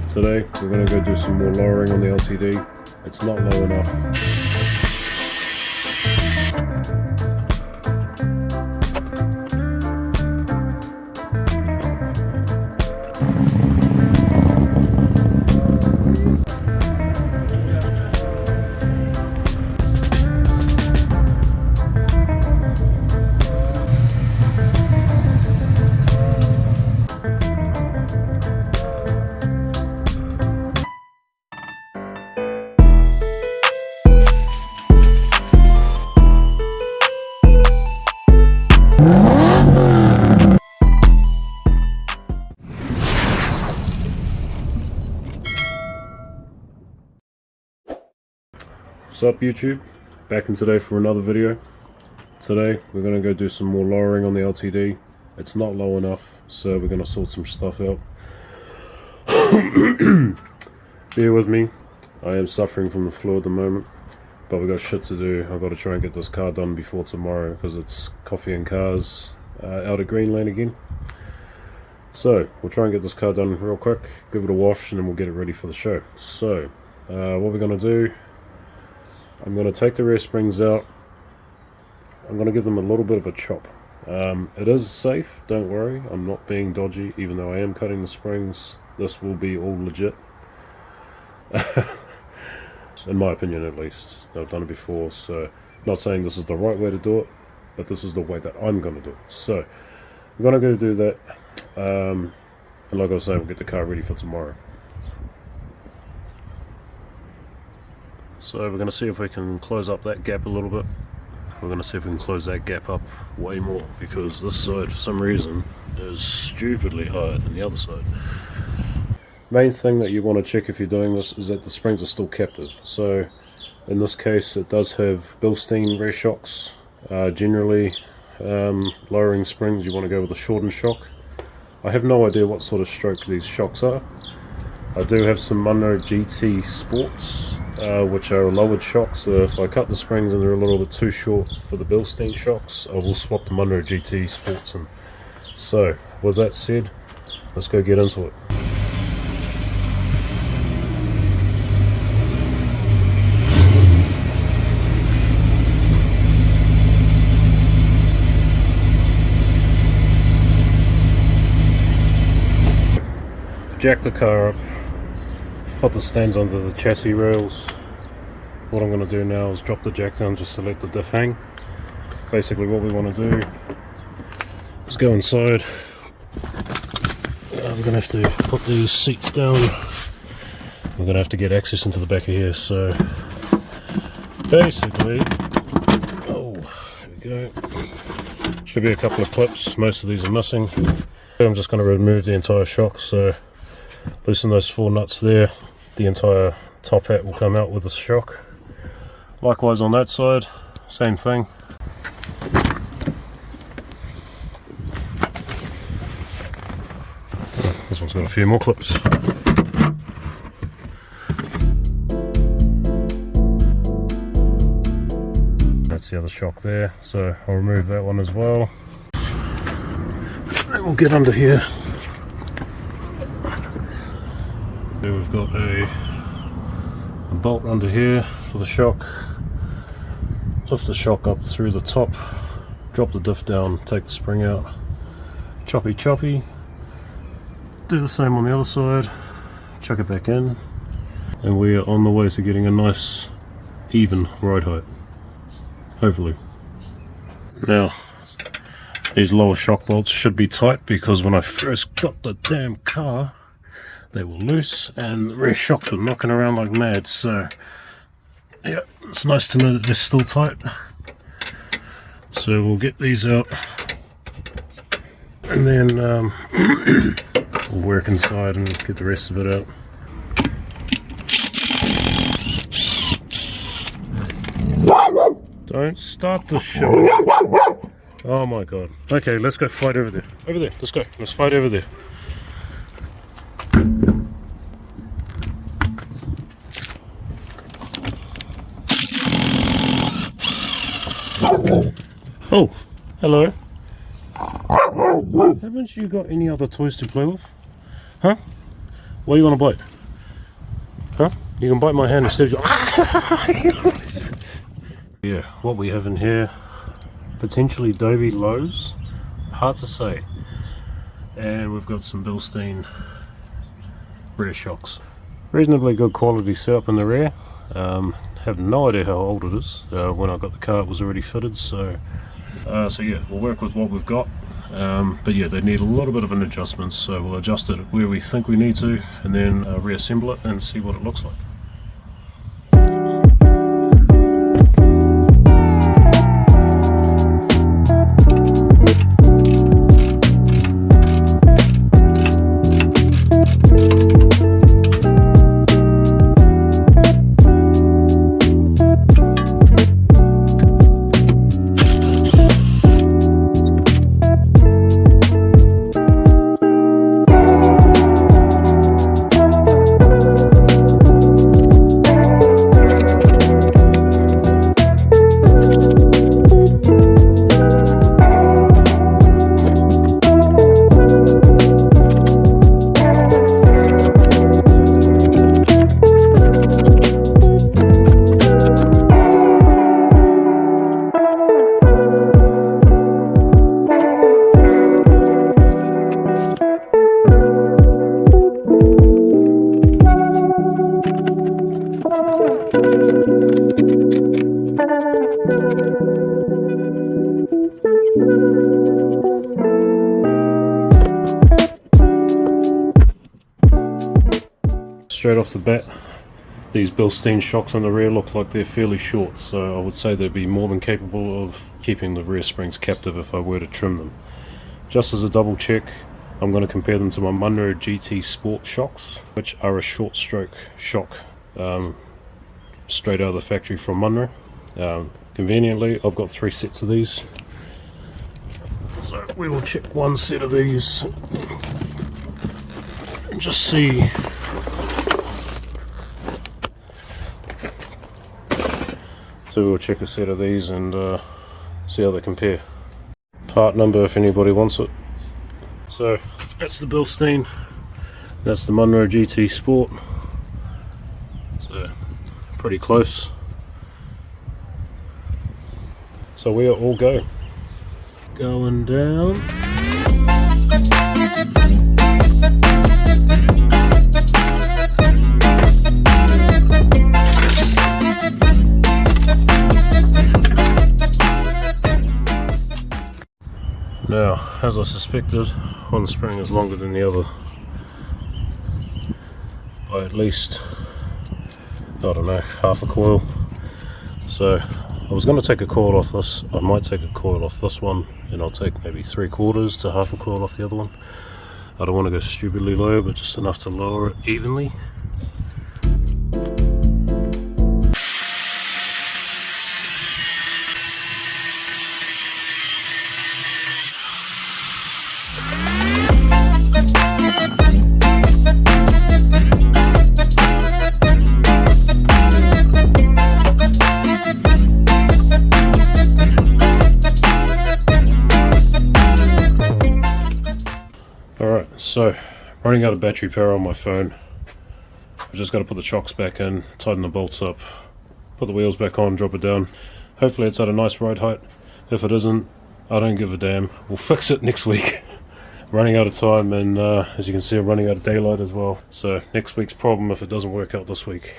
Today we're going to go do some more lowering on the LTD. It's not low enough. What's up YouTube? Back in today for another video. Today we're going to go do some more lowering on the LTD. It's not low enough, so we're going to sort some stuff out. Bear with me, I am suffering from the flu at the moment, but we got shit to do. I've got to try and get this car done before tomorrow because it's coffee and cars out at Greenlane again. So we'll try and get this car done real quick, give it a wash, and then we'll get it ready for the show. So what we're going to do, I'm going to take the rear springs out. I'm going to give them a little bit of a chop. It is safe, don't worry, I'm not being dodgy, even though I am cutting the springs. This will be all legit. In my opinion at least. I've done it before, so not saying this is the right way to do it, but this is the way that I'm going to do it. So I'm going to go do that, and like I was saying, we'll get the car ready for tomorrow. So we're going to see if we can close up that gap a little bit. We're going to see if we can close that gap up way more, because this side for some reason is stupidly higher than the other side. Main thing that you want to check if you're doing this is that the springs are still captive. So in this case it does have Bilstein rear shocks. Generally lowering springs you want to go with a shortened shock. I have no idea what sort of stroke these shocks are. I do have some Munro GT Sports, which are a lowered shock, so if I cut the springs and they're a little bit too short for the Bilstein shocks, I will swap the Munro GT Sports in. So, with that said, let's go get into it. Jack the car up, put the stands under the chassis rails. What I'm going to do now is drop the jack down just to let the diff hang. Basically what we want to do is go inside. I'm going to have to put these seats down. I'm going to have to get access into the back of here, so basically, oh, there we go. Should be a couple of clips, most of these are missing. I'm just going to remove the entire shock, so loosen those 4 nuts there. The entire top hat will come out with the shock. Likewise on that side, same thing. This one's got a few more clips. That's the other shock there, so I'll remove that one as well. And we'll get under here. There we've got a bolt under here for the shock. Lift the shock up through the top, drop the diff down, take the spring out. Choppy choppy. Do the same on the other side, chuck it back in, and we are on the way to getting a nice even ride height, hopefully. Now these lower shock bolts should be tight, because when I first got the damn car they were loose and the rear shocks were knocking around like mad, so yeah, it's nice to know that they're still tight. So we'll get these out and then we'll work inside and get the rest of it out. Don't start the show. Oh my god. Okay, let's go fight over there. Over there, let's go. Let's fight over there. Oh, hello. Haven't you got any other toys to play with? Huh? What do you want to bite? You can bite my hand instead of yeah, what we have in here, potentially Dobie lows, hard to say. And we've got some Bilstein rear shocks. Reasonably good quality setup in the rear. Have no idea how old it is. When I got the car it was already fitted, so yeah, we'll work with what we've got. But yeah, they need a little bit of an adjustment, so we'll adjust it where we think we need to, and then reassemble it and see what it looks like. Straight off the bat, these Bilstein shocks on the rear look like they're fairly short, so I would say they'd be more than capable of keeping the rear springs captive if I were to trim them. Just as a double check, I'm going to compare them to my Munro GT Sport shocks, which are a short stroke shock straight out of the factory from Munro. Conveniently, I've got 3 sets of these, so we will check one set of these and just see. So we'll check a set of these and see how they compare. Part number if anybody wants it. So that's the Bilstein, that's the Munro GT Sport. So pretty close. So we are all go. Going down. Now, as I suspected, one spring is longer than the other by at least, I don't know, half a coil. So I was going to take a coil off this. I might take a coil off this one, and I'll take maybe 3/4 to half a coil off the other one. I don't want to go stupidly low, but just enough to lower it evenly. Alright, so running out of battery power on my phone. I've just got to put the chocks back in, tighten the bolts up, put the wheels back on, drop it down. Hopefully it's at a nice ride height. If it isn't, I don't give a damn. We'll fix it next week. Running out of time, and as you can see I'm running out of daylight as well. So next week's problem if it doesn't work out this week.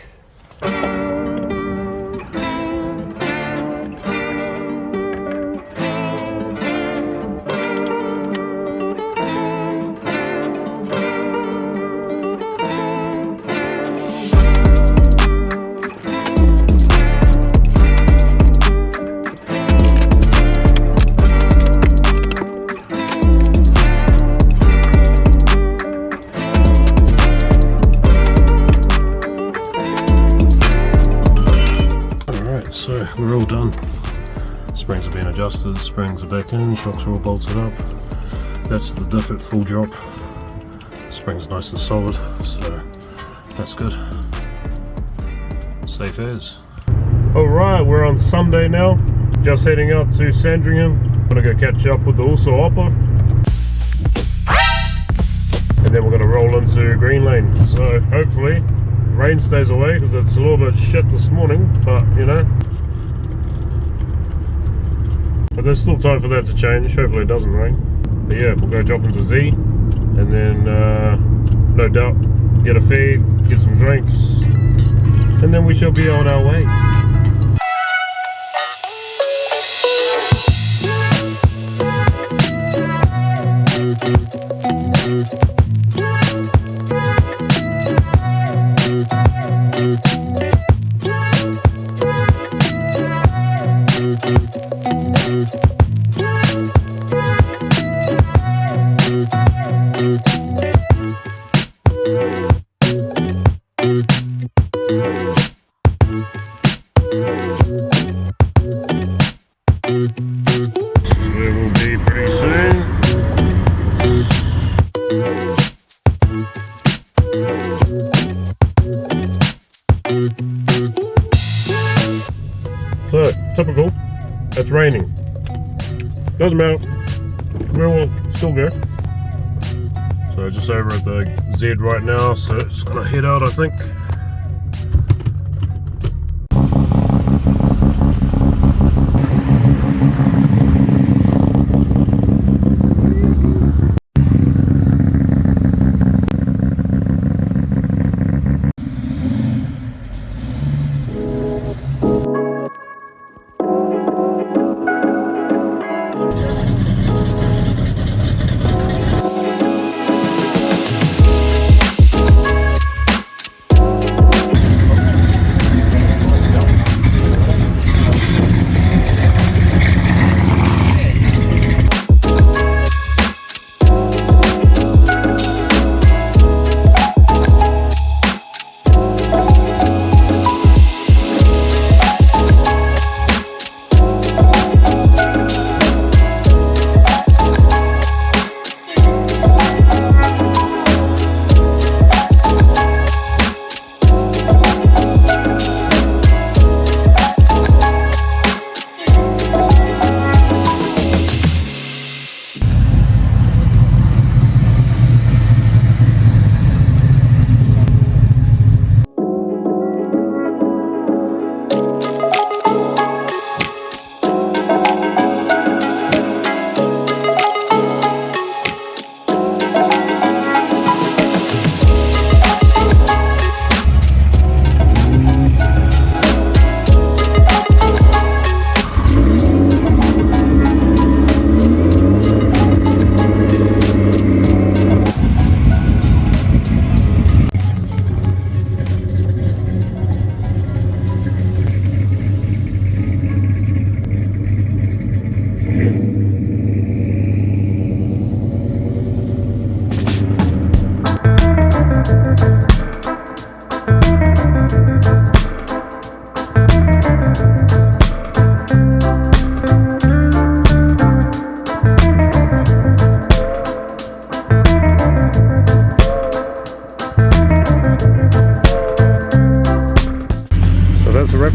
So we're all done. Springs have been adjusted, springs are back in, shocks are all bolted up. That's the diff at full drop. Springs nice and solid, so that's good. Safe as. Alright, we're on Sunday now. Just heading out to Sandringham. Gonna go catch up with the Uso Oppa. And then we're gonna roll into Greenlane. So hopefully rain stays away, because it's a little bit shit this morning, but you know. But there's still time for that to change. Hopefully it doesn't rain. But yeah, we'll go drop into Z, and then no doubt get a feed, get some drinks, and then we shall be on our way. Where we'll be pretty soon. So, typical, it's raining. Doesn't matter, we will still go. So just over at the Z right now, so it's gonna head out I think.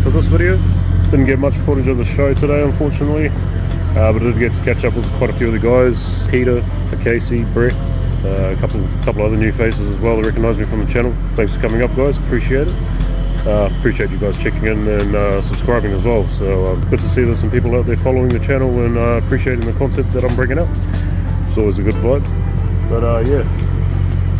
For this video, didn't get much footage of the show today unfortunately, but I did get to catch up with quite a few of the guys, Peter, Casey, Brett, a couple other new faces as well that recognise me from the channel. Thanks for coming up guys, appreciate it. Appreciate you guys checking in and subscribing as well, so good to see there's some people out there following the channel and appreciating the content that I'm bringing out. It's always a good vibe. But yeah,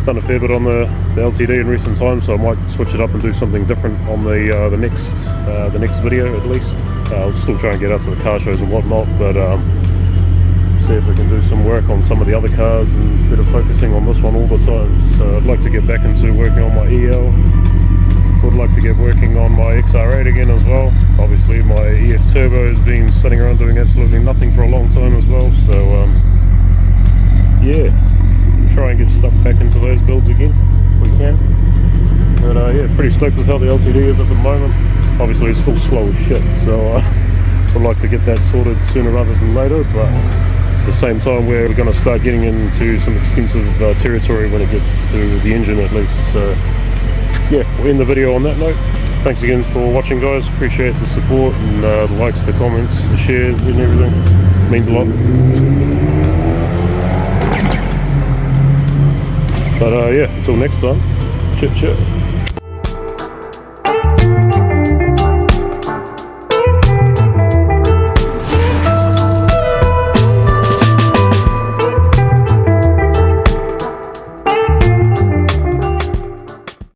done a fair bit on the LTD in recent times, so I might switch it up and do something different on the next video at least. I'll still try and get out to the car shows and whatnot, but see if we can do some work on some of the other cars instead of focusing on this one all the time. So I'd like to get back into working on my EL. Would like to get working on my XR8 again as well. Obviously my EF Turbo has been sitting around doing absolutely nothing for a long time as well, so yeah, try and get stuck back into those builds again if we can. But yeah, pretty stoked with how the LTD is at the moment. Obviously it's still slow as shit, so I'd like to get that sorted sooner rather than later, but at the same time we're going to start getting into some expensive territory when it gets to the engine at least. So yeah, we'll end the video on that note. Thanks again for watching guys, appreciate the support and the likes, the comments, the shares and everything, it means a lot. But yeah, until next time, chit chat.